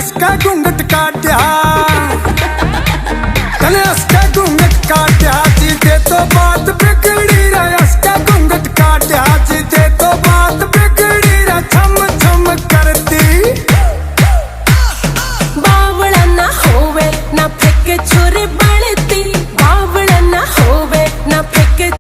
उसका घूंघट काट्या, तने उसका घूंघट काट्या, चीते तो बात पे